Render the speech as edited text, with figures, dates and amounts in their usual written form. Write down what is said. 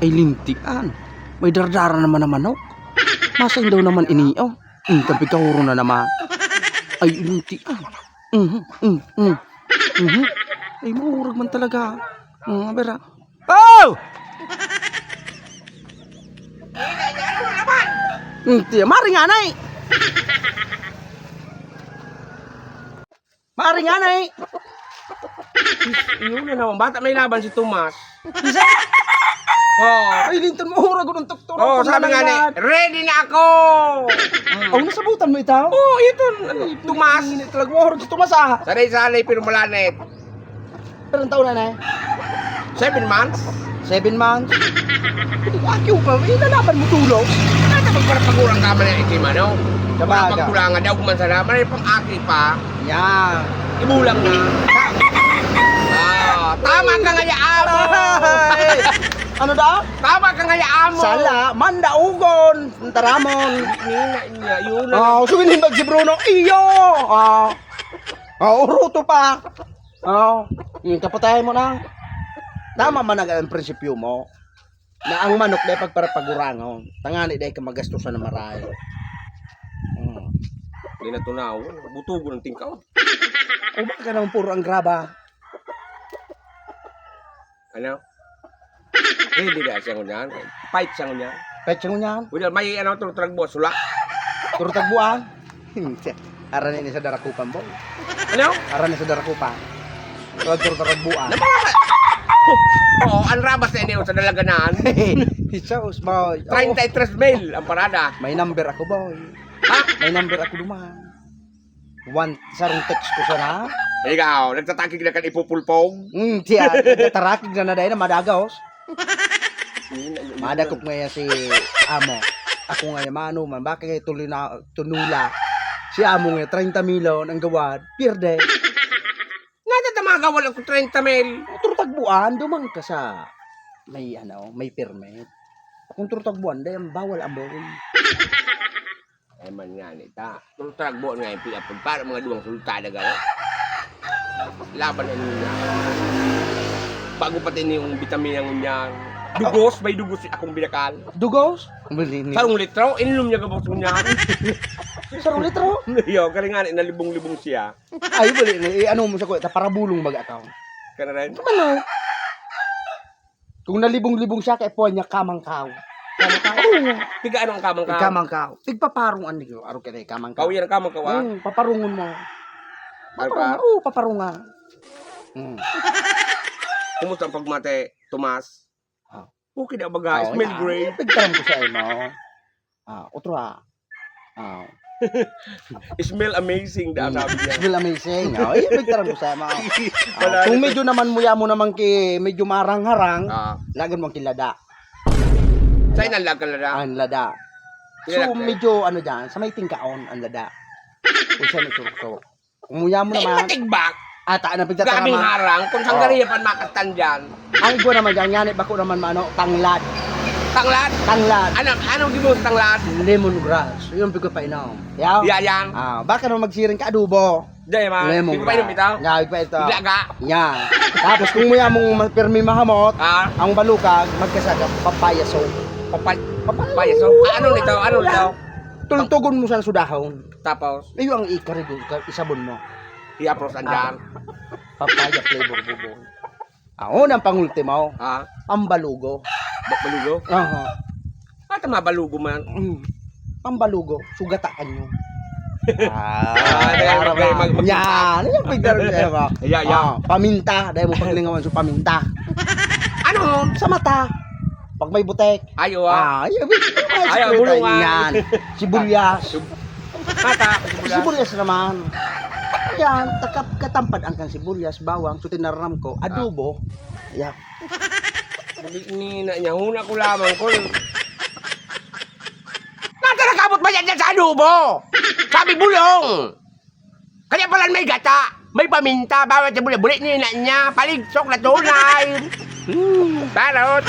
Ay lintian. May dardara naman na manok. Masain daw naman iniyo. Tapi kahuro na naman. Ay lintian. Ay mahurag man talaga. Bera. Oh! Maring anay. Maring anay. Yun na naman. Bata may laban si Tomas. Isa. Oh. Ay linton mahurag ko ng tuktok. Oh, sabi nga ni, ready na ako! Oh, nasabutan mo ito? Oh, ito. Tomas. Hindi talaga mahurag si Tomas ah. Sanay-sanay pero malanit. Pero ang taon na na eh? 7 months? 7 months? Akyo pa, ilalaban mo tulog. Nata pagparapagurang naman ng ikima, no? Sabaga. Pagkulangan daw kuman sa naman, ay pang-aki pa. Yan. Ibulang na. Tama ka nga yaamo! Ano daw? Tama ka nga yaamo! Sala, mandaugon, taramon. Nina niya, yun na. Suwinin bag si Bruno, iyo! Uruto pa. Yung kapatay mo na. Tama man ang prinsipyo mo. Na ang manok dahil pagparapagurangon. Tangani dahil ka magastusan na maray. Hindi na tunaw. Butugo ng tingkaw. O baka ka naman puro ang graba. Ano? Hindi na siya ngunyan. Fight siya ngunyan. Petsa mo niyan. Wala, may ano, tragbo, sula. Turo tagbuan. Aranin ni sa darakupan mo. Ano? Aranin sa darakupan. Turo tagbuan. Oo, ang rabas na iniyo sa dalaganan. Hisaos boy. 33 mail ang parada. May number ako boy. Ha? May number ako duman. Sarong text ko sana. Ikaw, nagtatakig na kan ipupulpong. Tiya, tarakig na dahil na madagaos. Madakop ngayon si Amo. Ako ngayon, mano man, bakit kayo tuloy na tunula? Si Amo ngayon, 30 milyon ang gawad, pierde. Natatamaga wala ko 30 mail. Kung tagbuan, dumang ka sa may permit. Kung tagbuan, dahil bawal ang boy. Ay man nga nita. Kung tragbo nga yung piyapon, para mga duwang sulta na gano'n. Laban na niya. Bago pati yung vitamina niya. Dugos, may dugos akong binakal. Dugos? Sarong litro, ininom niya gabos niya. Sarong litro? Yo, kaya nga na libong-libong siya. Ay, bali, ano mo sa ko, para bulong mag-akaw. Kana rin? Ano? Kung nalibong-libong siya, kaya po niya kamangkaw. Tiga ano ang kamang ka? Kamangkaw. Tigpaparong an niyo, aro kaya kamangkaw. Kauyan ang kamang kawa. Paparungon mo. Alpa. Oo, paparunga. Kumusta ang pagmate, Tomas? Okay na baga, Oh, smell great. Pigtaram ko sa mo. Otro Smell amazing da sabi niya. Smell amazing. Pigtaram ko sa mo. Wala Kung na- medyo naman muya mo naman medyo marang-harang, lagan mo kilada. Sa inalag ka lang. Ang lada. So Kilala ka. medyo ano diyan, sa may tingkaon ang lada. Kung siya nagsurok. Kung muya mo Ay, naman, matigbak. na pigtatama. Gabing harang. Kung saan gariya pan makastan dyan. Ang igo naman diyan, yanit bako naman tanglad. Tanglad. Tanglad. Anong gibos tanglad? Lemongrass. Yun pigo pa inaw. Yaw. Yayang. Baka naman magsiring ka adobo. Dahil ma. Hindi ko pa inom ito. Nga, pa ito. Biglaga. Yan. Tapos kung muya mong permi mahamot, Ah. ang balukag, magkasaga, papaya soap. Papaya. So, ano nito? Ano nito? Tultugon mo sa sudahon. Tapos, Iyo ang ikarigo, isabon mo. i-approach andyan. Papaya flavor bubong. Unang pangultimo, Ah. ang balugo. Balugo? Aha. At mabalugo man. Ang balugo, sugatakan nyo. dahil mag- Yan, yung pigdaro niya ba? Yeah. Paminta, dahil mo paglingawan sa paminta. Ano? Sa mata. Pag may butek. Ayo Ayaw, bulungan. Yan. Sibuyas. Mata. Sibuyas naman. Yan, katampad ang kang sibuyas, bawang, so tinaram ko, adobo. Yan. Ni na niya, huna ko lamang ko. Natarakabot ba yan dyan sa adobo? Sabi bulong. Kaya pala may gata, may paminta, bawat sa buli-buli ni na niya, paligsok na tunay. Parot.